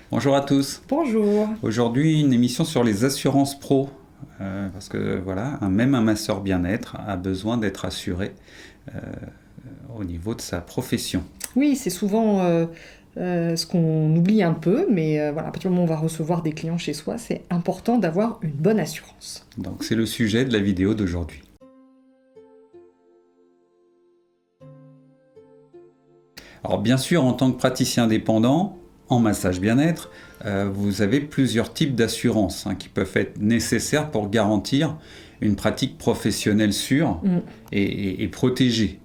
Bonjour à tous. Bonjour. Aujourd'hui, une émission sur les assurances pro. Parce que voilà, même un masseur bien-être a besoin d'être assuré au niveau de sa profession. Oui, c'est souvent ce qu'on oublie un peu, mais voilà, à partir du moment où on va recevoir des clients chez soi, c'est important d'avoir une bonne assurance. Donc c'est le sujet de la vidéo d'aujourd'hui. Alors bien sûr, en tant que praticien indépendant, en massage bien-être, vous avez plusieurs types d'assurances qui peuvent être nécessaires pour garantir une pratique professionnelle sûre et protégée.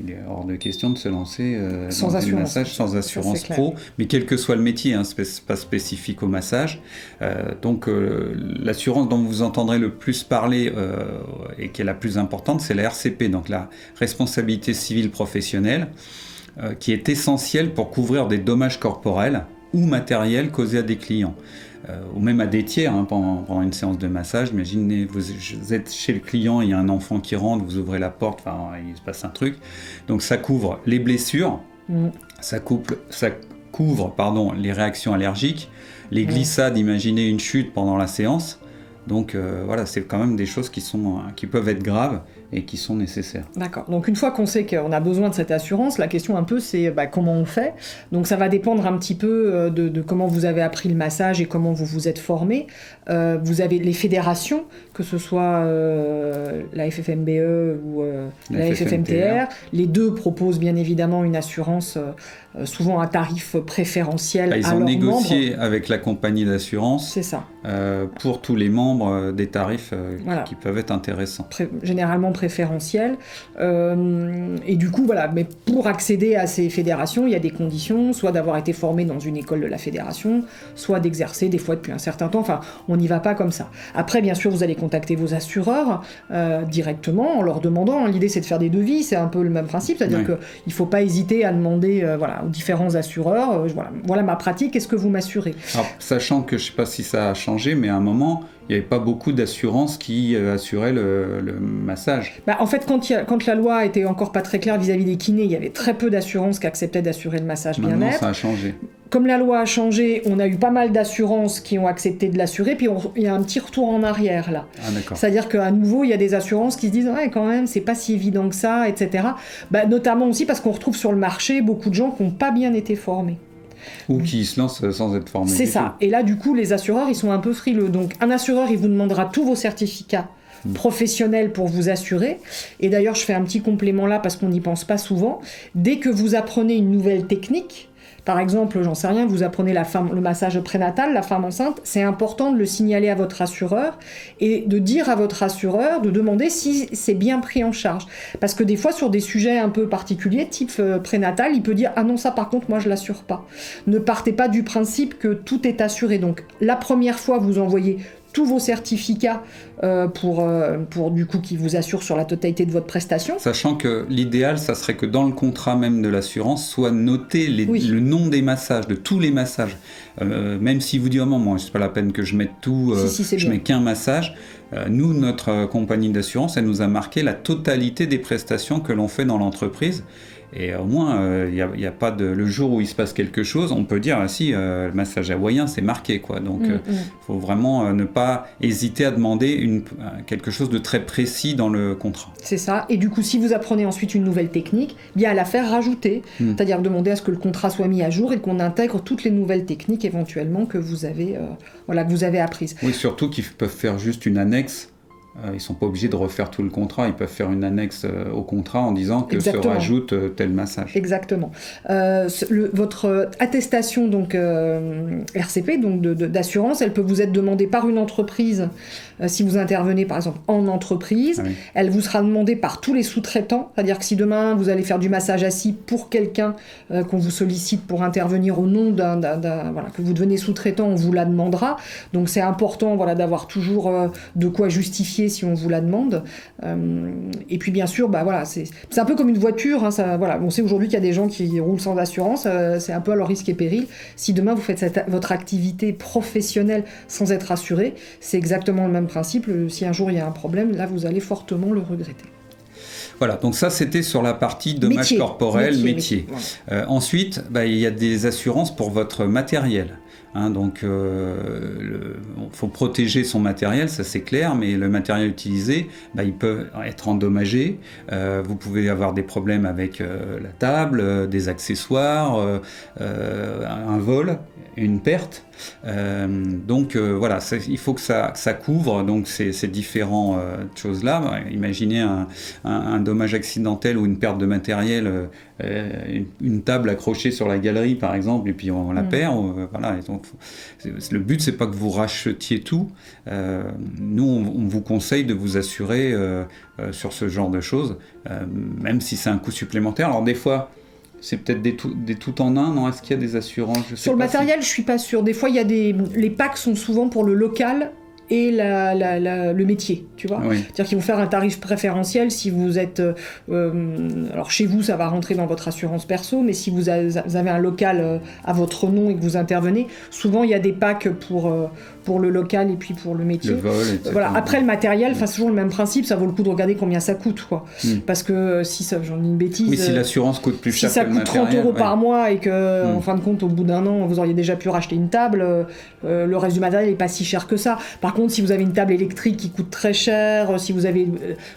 Il est hors de question de se lancer Sans dans un assurance. massage sans assurance Ça, c'est pro, mais quel que soit le métier, c'est pas spécifique au massage. Donc l'assurance dont vous entendrez le plus parler et qui est la plus importante, c'est la RCP, donc la responsabilité civile professionnelle, qui est essentielle pour couvrir des dommages corporels ou matériels causés à des clients. Ou même à des tiers pendant une séance de massage. Imaginez, vous êtes chez le client, il y a un enfant qui rentre, vous ouvrez la porte, il se passe un truc. Donc ça couvre les blessures, ça couvre les réactions allergiques, les glissades, imaginez une chute pendant la séance. Donc voilà, c'est quand même des choses qui peuvent être graves et qui sont nécessaires. D'accord. Donc une fois qu'on sait qu'on a besoin de cette assurance, la question un peu c'est comment on fait. Donc ça va dépendre un petit peu de comment vous avez appris le massage et comment vous vous êtes formé. Vous avez les fédérations, que ce soit la FFMBE ou la FFMTR. Les deux proposent bien évidemment une assurance souvent à tarif préférentiel à leurs membres. Ils ont négocié avec la compagnie d'assurance. C'est ça. Pour tous les membres des tarifs qui peuvent être intéressants. Généralement préférentiels. Et du coup, voilà, mais pour accéder à ces fédérations, il y a des conditions, soit d'avoir été formé dans une école de la fédération, soit d'exercer des fois depuis un certain temps. Enfin, on n'y va pas comme ça. Après, bien sûr, vous allez contacter vos assureurs directement en leur demandant. L'idée, c'est de faire des devis, c'est un peu le même principe, c'est-à-dire qu'il ne faut pas hésiter à demander aux différents assureurs, voilà ma pratique, est-ce que vous m'assurez ? Alors, sachant que, je ne sais pas si ça a changé, mais à un moment, il n'y avait pas beaucoup d'assurances qui assuraient le massage. En fait, quand la loi était encore pas très claire vis-à-vis des kinés, il y avait très peu d'assurances qui acceptaient d'assurer le massage bien-être. Maintenant, ça a changé. Comme la loi a changé, on a eu pas mal d'assurances qui ont accepté de l'assurer, puis il y a un petit retour en arrière là. Ah, d'accord. C'est-à-dire qu'à nouveau, il y a des assurances qui se disent ouais, quand même, c'est pas si évident que ça, etc. Notamment aussi parce qu'on retrouve sur le marché beaucoup de gens qui n'ont pas bien été formés. Ou qui se lancent sans être formés. C'est ça. Et là, du coup, les assureurs, ils sont un peu frileux. Donc, un assureur, il vous demandera tous vos certificats professionnels pour vous assurer. Et d'ailleurs, je fais un petit complément là parce qu'on n'y pense pas souvent. Dès que vous apprenez une nouvelle technique, par exemple, j'en sais rien, vous apprenez le massage prénatal, la femme enceinte, c'est important de le signaler à votre assureur et de dire à votre assureur, de demander si c'est bien pris en charge. Parce que des fois, sur des sujets un peu particuliers, type prénatal, il peut dire « Ah non, ça par contre, moi je l'assure pas ». Ne partez pas du principe que tout est assuré. Donc, la première fois, vous envoyez tous vos certificats pour du coup qui vous assurent sur la totalité de votre prestation. Sachant que l'idéal, ça serait que dans le contrat même de l'assurance, soit noté le nom des massages, de tous les massages. Même si vous dites, oh non, moi, c'est pas la peine que je mette tout, je mets qu'un massage. Nous, notre compagnie d'assurance, elle nous a marqué la totalité des prestations que l'on fait dans l'entreprise. Et au moins, il y a pas le jour où il se passe quelque chose, on peut dire, le massage hawaïen, c'est marqué, quoi. Donc, faut vraiment ne pas hésiter à demander quelque chose de très précis dans le contrat. C'est ça. Et du coup, si vous apprenez ensuite une nouvelle technique, bien à la faire rajouter. C'est-à-dire demander à ce que le contrat soit mis à jour et qu'on intègre toutes les nouvelles techniques éventuellement que vous avez apprises. Oui, surtout qu'ils peuvent faire juste une annexe. Ils ne sont pas obligés de refaire tout le contrat, ils peuvent faire une annexe au contrat en disant que se rajoute tel massage. Exactement. Votre attestation donc, RCP, donc d'assurance, elle peut vous être demandée par une entreprise, si vous intervenez par exemple en entreprise. Oui. Elle vous sera demandée par tous les sous-traitants, c'est-à-dire que si demain vous allez faire du massage assis pour quelqu'un qu'on vous sollicite pour intervenir au nom que vous devenez sous-traitant, on vous la demandera. Donc c'est important d'avoir toujours de quoi justifier si on vous la demande. Et puis bien sûr, c'est un peu comme une voiture. On sait aujourd'hui qu'il y a des gens qui roulent sans assurance. C'est un peu à leur risque et péril. Si demain vous faites votre activité professionnelle sans être assuré, c'est exactement le même principe. Si un jour il y a un problème, là vous allez fortement le regretter. Voilà, donc ça c'était sur la partie dommages corporels, métier. Voilà. Ensuite, il y a des assurances pour votre matériel. Donc, faut protéger son matériel, ça c'est clair, mais le matériel utilisé, il peut être endommagé. Vous pouvez avoir des problèmes avec la table, des accessoires, un vol, une perte. Voilà, il faut que ça couvre donc ces différentes choses-là. Imaginez un dommage accidentel ou une perte de matériel, une table accrochée sur la galerie par exemple, et puis on la perd. Voilà. Et donc, le but c'est pas que vous rachetiez tout. Nous on vous conseille de vous assurer sur ce genre de choses, même si c'est un coût supplémentaire. Alors des fois c'est peut-être des tout en un, non? Est-ce qu'il y a des assurances? Sur le matériel, je suis pas sûre. Des fois, il y a les packs sont souvent pour le local et le métier, tu vois. Oui. C'est-à-dire qu'ils vont faire un tarif préférentiel si vous êtes... alors chez vous, ça va rentrer dans votre assurance perso, mais si vous avez un local à votre nom et que vous intervenez, souvent il y a des packs pour le local et puis pour le métier. Le vol, etc. Voilà. Après, le matériel, c'est toujours le même principe, ça vaut le coup de regarder combien ça coûte, quoi. Parce que si ça, j'en dis une bêtise... Oui, si l'assurance coûte plus cher que le matériel... Si ça coûte 30 € par mois et que, en fin de compte, au bout d'un an, vous auriez déjà pu racheter une table, le reste du matériel n'est pas si cher que ça. Par contre, si vous avez une table électrique qui coûte très cher, si vous avez,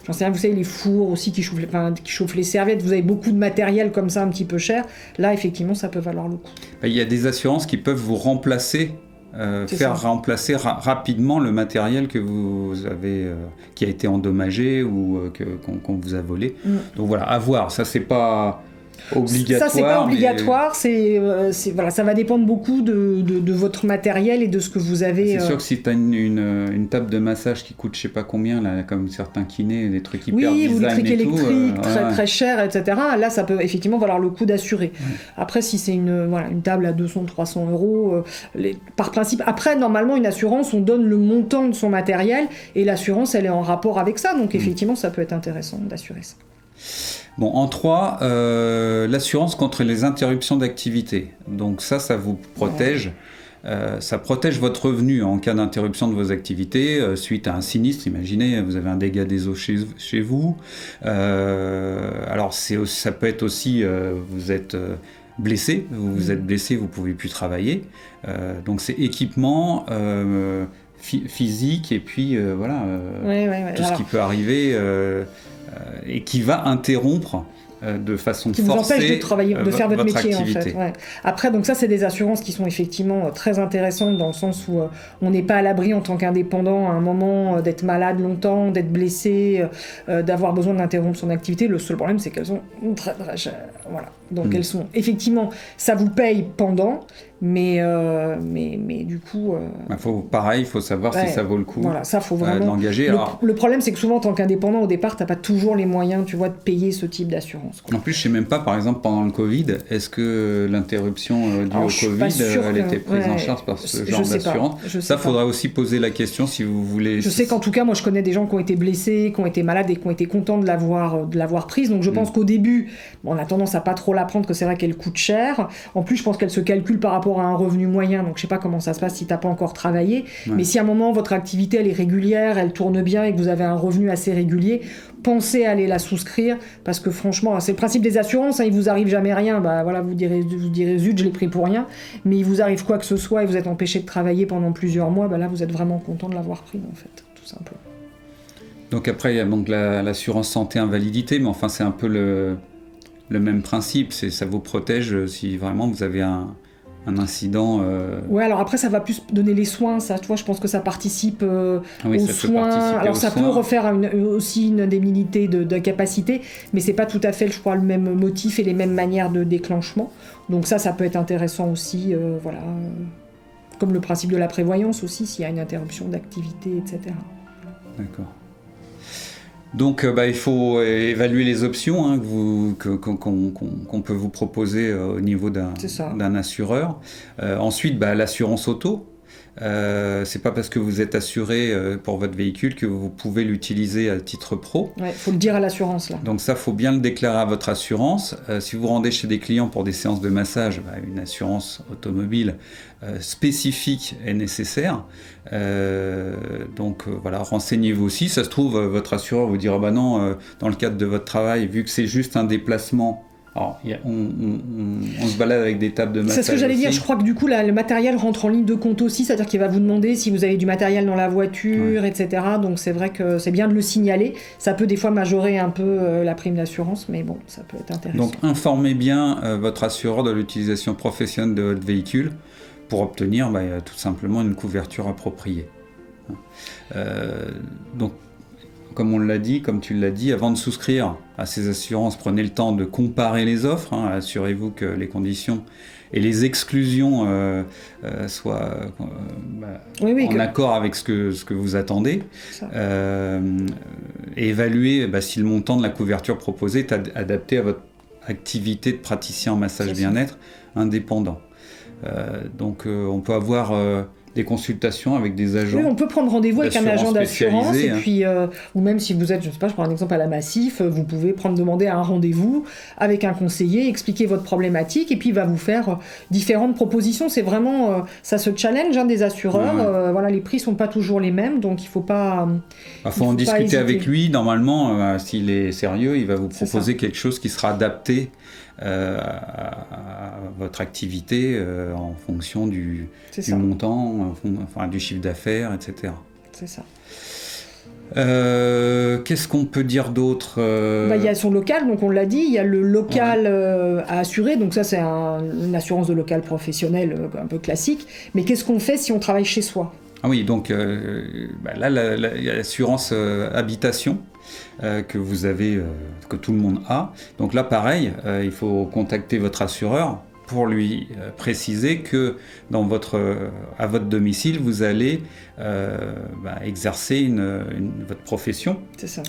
j'en sais rien, vous savez, les fours aussi qui chauffent les serviettes, vous avez beaucoup de matériel comme ça un petit peu cher, là, effectivement, ça peut valoir le coup. Il y a des assurances qui peuvent vous remplacer, remplacer rapidement le matériel que vous avez, qui a été endommagé ou qu'on vous a volé. Donc voilà, à voir, ça c'est pas... obligatoire. Ça, c'est pas obligatoire, voilà, ça va dépendre beaucoup de votre matériel et de ce que vous avez. C'est sûr que si tu as une table de massage qui coûte je sais pas combien, là, comme certains kinés, des trucs hyper design ou des trucs électriques tout, très chers, etc. Là, ça peut effectivement valoir le coup d'assurer. Après, si c'est une table à 200-300 €, par principe, après, normalement, une assurance, on donne le montant de son matériel et l'assurance, elle est en rapport avec ça. Donc, effectivement, ça peut être intéressant d'assurer ça. Bon, en 3, l'assurance contre les interruptions d'activité. Donc ça vous protège. Ça protège votre revenu en cas d'interruption de vos activités suite à un sinistre. Imaginez, vous avez un dégât des eaux chez vous. Alors ça peut être aussi, vous êtes blessé, vous êtes blessé, vous ne pouvez plus travailler. Donc c'est équipement physique et puis tout ce qui peut arriver... et qui va interrompre de façon qui vous forcée empêche de travailler, de faire votre métier activité. En fait. Ouais. Après, donc ça, c'est des assurances qui sont effectivement très intéressantes dans le sens où on n'est pas à l'abri en tant qu'indépendant à un moment d'être malade longtemps, d'être blessé, d'avoir besoin d'interrompre son activité. Le seul problème, c'est qu'elles sont très très chères. Voilà. Donc elles sont effectivement, ça vous paye pendant. Mais du coup... il faut savoir si ça vaut le coup faut vraiment... d'engager. Le problème, c'est que souvent, en tant qu'indépendant, au départ, tu n'as pas toujours les moyens, tu vois, de payer ce type d'assurance. En plus, je ne sais même pas, par exemple, pendant le Covid, est-ce que l'interruption due au Covid, elle était prise en charge par ce genre d'assurance? Ça, il faudra aussi poser la question si vous voulez... Je sais qu'en tout cas, moi, je connais des gens qui ont été blessés, qui ont été malades et qui ont été contents de l'avoir prise. Donc, je pense qu'au début, on a tendance à pas trop la prendre, que c'est vrai qu'elle coûte cher. En plus, je pense qu'elle se calcule par rapport à un revenu moyen, donc je sais pas comment ça se passe si t'as pas encore travaillé, mais si à un moment votre activité elle est régulière, elle tourne bien et que vous avez un revenu assez régulier, pensez à aller la souscrire, parce que franchement, c'est le principe des assurances, il vous arrive jamais rien, vous direz zut, je l'ai pris pour rien, mais il vous arrive quoi que ce soit et vous êtes empêché de travailler pendant plusieurs mois, là vous êtes vraiment content de l'avoir pris en fait, tout simplement. Donc après il y a donc l'assurance santé invalidité, mais enfin c'est un peu le même principe, ça vous protège si vraiment vous avez un incident... Ouais, alors après, ça va plus donner les soins, ça, tu vois, je pense que ça participe aux soins. Alors ça peut refaire aussi une indemnité d'incapacité, mais c'est pas tout à fait, je crois, le même motif et les mêmes manières de déclenchement. Donc ça peut être intéressant aussi, comme le principe de la prévoyance aussi, s'il y a une interruption d'activité, etc. D'accord. Donc il faut évaluer les options qu'on peut vous proposer au niveau d'un assureur. Ensuite, l'assurance auto. c'est pas parce que vous êtes assuré pour votre véhicule que vous pouvez l'utiliser à titre pro. Ouais, faut le dire à l'assurance là. Donc ça, faut bien le déclarer à votre assurance. Si vous rendez chez des clients pour des séances de massage, une assurance automobile spécifique est nécessaire. Donc voilà, renseignez-vous aussi. Ça se trouve, votre assureur vous dira non, dans le cadre de votre travail, vu que c'est juste un déplacement. Alors, on se balade avec des tables de massage. C'est ce que j'allais dire, je crois que du coup le matériel rentre en ligne de compte aussi, c'est-à-dire qu'il va vous demander si vous avez du matériel dans la voiture, etc. Donc c'est vrai que c'est bien de le signaler. Ça peut des fois majorer un peu la prime d'assurance, mais bon, ça peut être intéressant. Donc informez bien votre assureur de l'utilisation professionnelle de votre véhicule pour obtenir tout simplement une couverture appropriée. Donc, comme on l'a dit, comme tu l'as dit, avant de souscrire à ces assurances, prenez le temps de comparer les offres. Assurez-vous que les conditions et les exclusions soient en accord avec ce que vous attendez. Et évaluez si le montant de la couverture proposée est adapté à votre activité de praticien en massage bien-être indépendant. Donc on peut avoir des consultations avec des agents. Oui, on peut prendre rendez-vous avec un agent d'assurance et puis ou même si vous êtes, je prends un exemple à la Massif, vous pouvez demander un rendez-vous avec un conseiller, expliquer votre problématique et puis il va vous faire différentes propositions. C'est vraiment ça se challenge des assureurs. Voilà, les prix sont pas toujours les mêmes, donc il faut pas. Faut en discuter avec lui. Normalement, s'il est sérieux, il va vous proposer quelque chose qui sera adapté à votre activité en fonction du montant, du chiffre d'affaires, etc. C'est ça. Qu'est-ce qu'on peut dire d'autre Il y a son local, donc on l'a dit, il y a le local à assurer, donc ça c'est une assurance de local professionnel un peu classique, mais qu'est-ce qu'on fait si on travaille chez soi ? Ah oui, donc là, l'assurance habitation que vous avez, que tout le monde a. Donc là, pareil, il faut contacter votre assureur pour lui préciser que à votre domicile, vous allez exercer votre profession. C'est ça.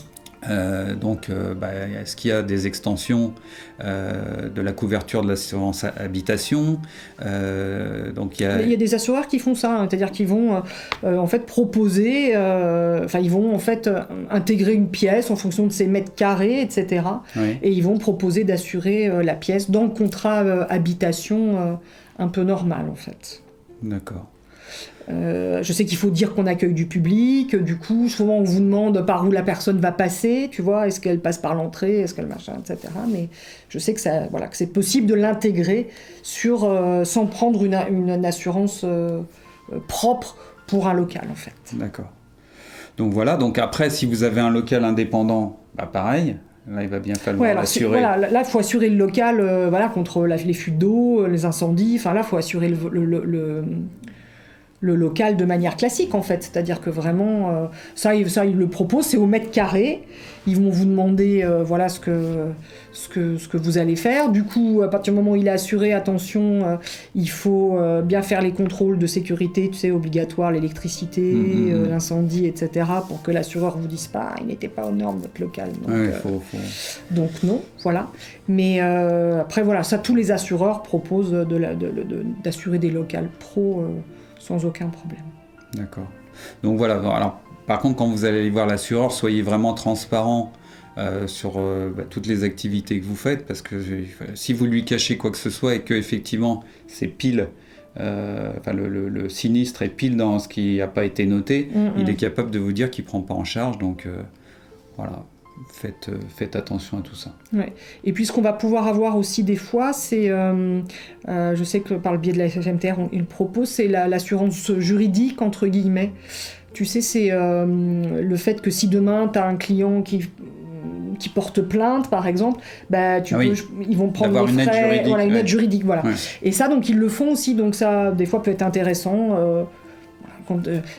Est-ce qu'il y a des extensions de la couverture de l'assurance habitation il y a des assureurs qui font ça, c'est-à-dire qu'ils vont en fait proposer, ils vont en fait intégrer une pièce en fonction de ses mètres carrés, etc. Oui. Et ils vont proposer d'assurer la pièce dans le contrat habitation un peu normal en fait. D'accord. Je sais qu'il faut dire qu'on accueille du public, du coup, souvent on vous demande par où la personne va passer, tu vois, est-ce qu'elle passe par l'entrée, est-ce qu'elle machin, etc. Mais je sais que que c'est possible de l'intégrer sans prendre une assurance propre pour un local, en fait. D'accord. Donc voilà, donc après, si vous avez un local indépendant, pareil. Là, il va bien falloir l'assurer. Là, il faut assurer le local contre les fuites d'eau, les incendies. Là, il faut assurer le local de manière classique, en fait. C'est-à-dire que vraiment, ça, ils le proposent, c'est au mètre carré. Ils vont vous demander ce que vous allez faire. Du coup, à partir du moment où il est assuré, attention, il faut bien faire les contrôles de sécurité, tu sais, obligatoires, l'électricité, l'incendie, etc., pour que l'assureur ne vous dise pas, il n'était pas aux normes, votre local. Donc, donc non, voilà. Mais après, ça, tous les assureurs proposent d'assurer des locales pro sans aucun problème. D'accord. Donc voilà, alors par contre, quand vous allez voir l'assureur, soyez vraiment transparent sur toutes les activités que vous faites, parce que si vous lui cachez quoi que ce soit et que effectivement c'est pile, le sinistre est pile dans ce qui n'a pas été noté, il est capable de vous dire qu'il ne prend pas en charge, donc voilà. Faites attention à tout ça. Ouais. Et puis ce qu'on va pouvoir avoir aussi des fois, c'est, je sais que par le biais de la FFMTR, il propose, c'est l'assurance juridique, entre guillemets. Tu sais, c'est le fait que si demain tu as un client qui porte plainte, par exemple, ils vont prendre les frais, une aide juridique. Voilà. Ouais. Et ça, donc ils le font aussi, donc ça, des fois, peut être intéressant.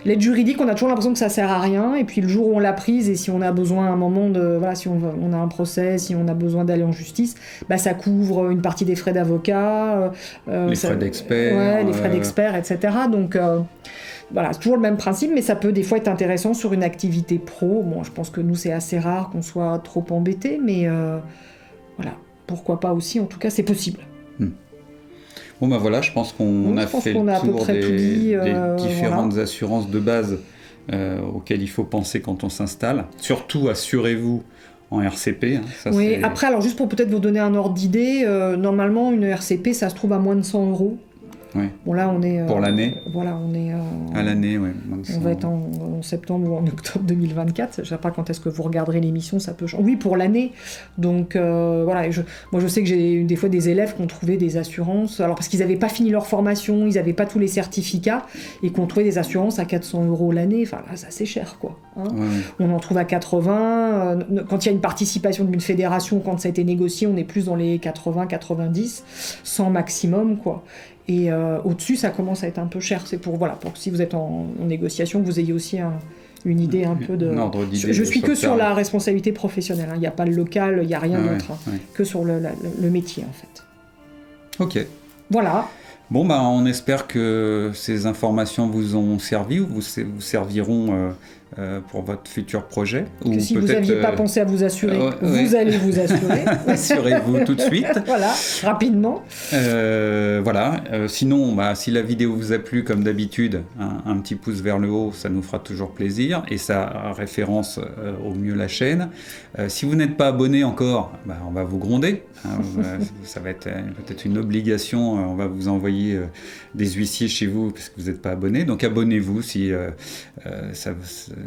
L'aide juridique, on a toujours l'impression que ça sert à rien, et puis le jour où on l'a prise, et si on a besoin à un moment si on a un procès, si on a besoin d'aller en justice, ça couvre une partie des frais d'avocat, frais d'expert, les frais d'expert, etc. Donc c'est toujours le même principe, mais ça peut des fois être intéressant sur une activité pro. Bon, je pense que nous, c'est assez rare qu'on soit trop embêtés, mais pourquoi pas aussi, en tout cas, c'est possible. Bon ben voilà, je pense qu'on a fait le tour des différentes assurances de base auxquelles il faut penser quand on s'installe. Surtout, assurez-vous en RCP. Ça, oui, après, alors juste pour peut-être vous donner un ordre d'idée, normalement, une RCP, ça se trouve à moins de 100 €. Oui. Bon, là, on est... pour l'année. Voilà, on est... à l'année, oui. On va être en septembre ou en octobre 2024. Je ne sais pas quand est-ce que vous regarderez l'émission, ça peut changer. Oui, pour l'année. Donc, voilà. Moi, je sais que j'ai eu des fois des élèves qui ont trouvé des assurances, alors parce qu'ils n'avaient pas fini leur formation, ils n'avaient pas tous les certificats, et qui ont trouvé des assurances à 400 € l'année. Enfin, là, ça, c'est cher, quoi. Hein. Ouais. On en trouve à 80. Quand il y a une participation d'une fédération, quand ça a été négocié, on est plus dans les 80, 90, 100 maximum, quoi. Et au-dessus, ça commence à être un peu cher. C'est pour que si vous êtes en négociation, vous ayez aussi une idée un peu de... ordre d'idée. Je suis que sur la responsabilité professionnelle. Il n'y a pas le local, il n'y a rien d'autre. Que sur le métier, en fait. Ok. Voilà. Bon, on espère que ces informations vous ont servi ou vous serviront pour votre futur projet. Que si vous n'aviez pas pensé à vous assurer, vous allez vous assurer. Assurez-vous tout de suite. Voilà, rapidement. Voilà. Sinon, si la vidéo vous a plu, comme d'habitude, un petit pouce vers le haut, ça nous fera toujours plaisir et ça référence au mieux la chaîne. Si vous n'êtes pas abonné encore, on va vous gronder. Ça va être peut-être une obligation. On va vous envoyer des huissiers chez vous parce que vous n'êtes pas abonné. Donc abonnez-vous si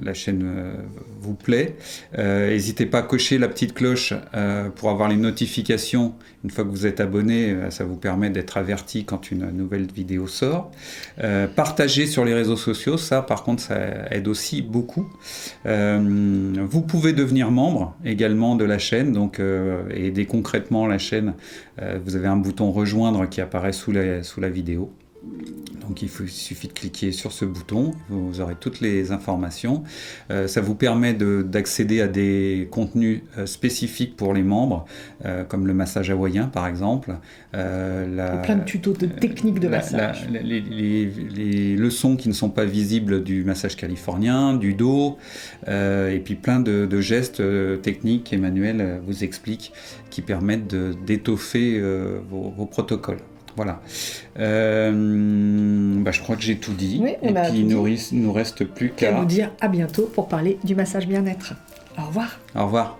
la chaîne vous plaît. N'hésitez pas à cocher la petite cloche pour avoir les notifications. Une fois que vous êtes abonné, ça vous permet d'être averti quand une nouvelle vidéo sort. Partagez sur les réseaux sociaux, ça par contre ça aide aussi beaucoup. Vous pouvez devenir membre également de la chaîne, donc et aider concrètement la chaîne. Vous avez un bouton rejoindre qui apparaît sous la vidéo. Donc il suffit de cliquer sur ce bouton, vous aurez toutes les informations. Ça vous permet d'accéder à des contenus spécifiques pour les membres, comme le massage hawaïen par exemple. Plein de tutos de techniques de massage. Les leçons qui ne sont pas visibles du massage californien, du dos, et puis plein de gestes techniques qu'Emmanuel vous explique qui permettent d'étoffer vos protocoles. Voilà. Je crois que j'ai tout dit. Oui, et puis il nous reste plus qu'à vous dire à bientôt pour parler du massage bien-être. Au revoir. Au revoir.